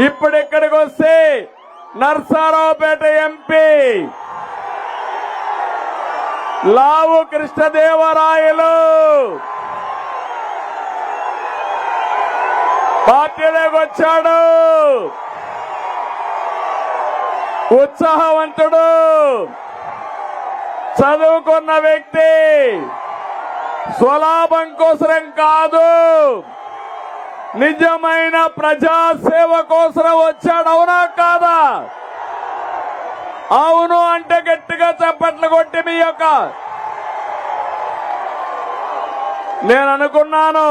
ఇప్పుడు ఇక్కడికి వస్తే నర్సారావుపేట ఎంపీ లావు కృష్ణదేవరాయలు పార్టీలోకి వచ్చాడు. ఉత్సాహవంతుడు, చదువుకున్న వ్యక్తి, స్వలాభం కోసరం కాదు, నిజమైన ప్రజాసేవ కోసం వచ్చాడు. అవునా కాదా? అవును అంటే గట్టిగా చప్పట్లు కొట్టి మీ యొక్క నేను అనుకున్నాను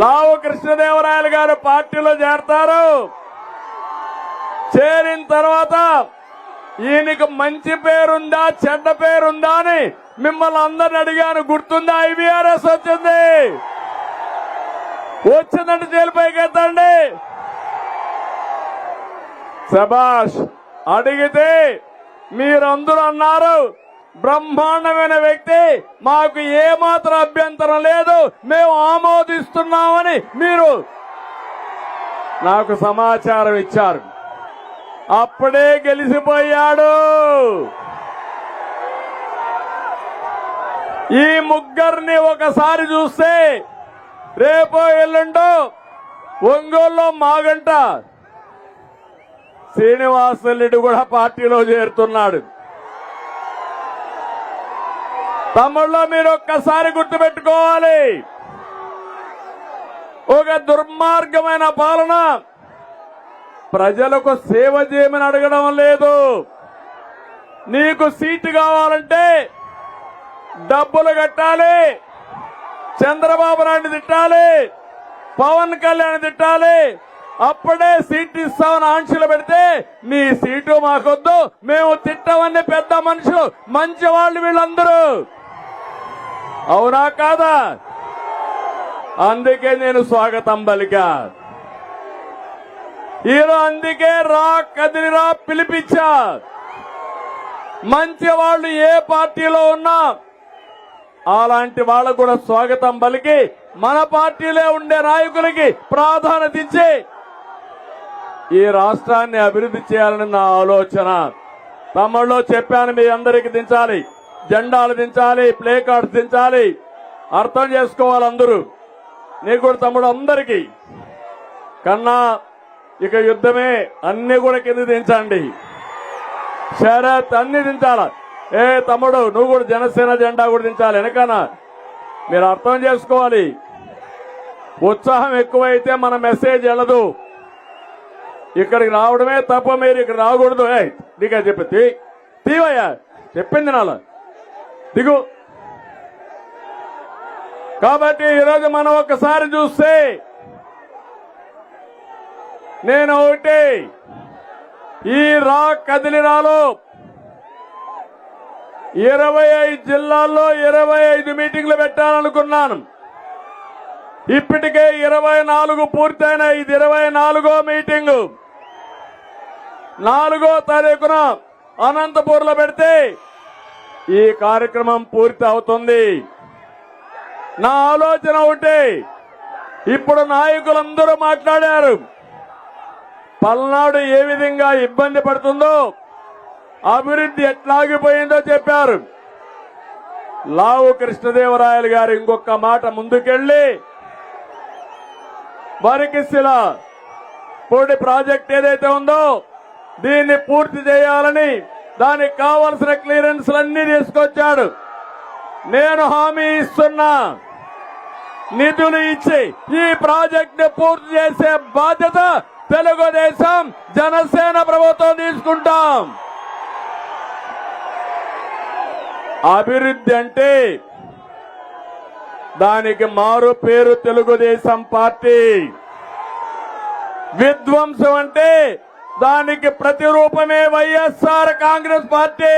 లావు కృష్ణదేవరాయలు గారు పార్టీలో చేరతారు. చేరిన తర్వాత ఈయనకు మంచి పేరుందా చెడ్డ పేరుందా అని మిమ్మల్ని అందరిని అడిగాను. గుర్తుందా? IVRS వచ్చింది. వచ్చిందంటే జైలుపైకి ఎత్తండి. శభాష్. అడిగితే మీరందరూ అన్నారు బ్రహ్మాండమైన వ్యక్తి, మాకు ఏమాత్రం అభ్యంతరం లేదు, మేము ఆమోదిస్తున్నామని మీరు నాకు సమాచారం ఇచ్చారు. అప్పుడే గెలిచిపోయాడు. ఈ ముగ్గురిని ఒకసారి చూస్తే రేపో ఎల్లుండో ఒంగోలులో మాగంట శ్రీనివాసరెడ్డి కూడా పార్టీలో చేరుతున్నాడు. తమ్ముళ్ళో మీరు ఒక్కసారి గుర్తుపెట్టుకోవాలి, ఒక దుర్మార్గమైన పాలన. ప్రజలకు సేవ చేయమని అడగడం లేదు. నీకు సీటు కావాలంటే డబ్బులు కట్టాలి, చంద్రబాబు నాయుడు తిట్టాలి, పవన్ కళ్యాణ్ తిట్టాలి, అప్పుడే సీట్ ఇస్తామని ఆంక్షలు పెడితే నీ సీటు మాకొద్దు, మేము తిట్టమని పెద్ద మనుషులు, మంచి వాళ్ళు వీళ్ళందరూ. అవునా కాదా? అందుకే నేను స్వాగతం పలికా. ఈరోజు అందుకే రా కదిలిరా పిలిపించా. మంచి వాళ్ళు ఏ పార్టీలో ఉన్నా అలాంటి వాళ్ళకు కూడా స్వాగతం పలికి మన పార్టీలో ఉండే నాయకులకి ప్రాధాన్యత ఇచ్చి ఈ రాష్ట్రాన్ని అభివృద్ధి చేయాలని నా ఆలోచన. తమ్ముళ్ళు చెప్పాను, మీ అందరికి దించాలి, జెండాలు దించాలి, ప్లే కార్డ్స్ దించాలి. అర్థం చేసుకోవాలి అందరూ. నీకు కూడా తమ్ముడు అందరికీ కన్నా ఇక యుద్ధమే, అన్ని కూడా కింద దించండి. శరత్ అన్ని దించాల. ఏ తమ్ముడు నువ్వు కూడా జనసేన జెండా కూడా దించాలి వెనకనా. మీరు అర్థం చేసుకోవాలి, ఉత్సాహం ఎక్కువైతే మన మెసేజ్ వెళ్ళదు. ఇక్కడికి రావడమే తప్ప మీరు ఇక్కడ రాకూడదు. దిగా చెప్పి తీవయ్యా, చెప్పింది నాలో దిగు. కాబట్టి ఈరోజు మనం ఒక్కసారి చూస్తే నేను ఒకటి ఈ రా కదిలిరాలో 25 జిల్లాల్లో 25 మీటింగ్లు పెట్టాలనుకున్నాను. ఇప్పటికే 24 పూర్తయినాయి. ఇది 24వ మీటింగు. 4వ తారీఖున అనంతపూర్లో పెడితే ఈ కార్యక్రమం పూర్తి అవుతుంది. నా ఆలోచన ఒకటి, ఇప్పుడు నాయకులందరూ మాట్లాడారు. పల్నాడు ఏ విధంగా ఇబ్బంది పడుతుందో, అభివృద్ధి ఎట్లాగిపోయిందో చెప్పారు. లావు కృష్ణదేవరాయలు గారు ఇంకొక మాట ముందుకెళ్లి వరికిసిల పొడి ప్రాజెక్ట్ ఏదైతే ఉందో దీన్ని పూర్తి చేయాలని దానికి కావలసిన క్లియరెన్స్లన్నీ తీసుకొచ్చాడు. నేను హామీ ఇస్తున్నా, నిధులు ఇచ్చి ఈ ప్రాజెక్ట్ ని పూర్తి చేసే బాధ్యత తెలుగుదేశం జనసేన ప్రభుత్వం తీసుకుంటాం. అభివృద్ధి అంటే దానికి మారు పేరు తెలుగుదేశం పార్టీ. విధ్వంసం అంటే దానికి ప్రతిరూపమే వైఎస్ఆర్ కాంగ్రెస్ పార్టీ.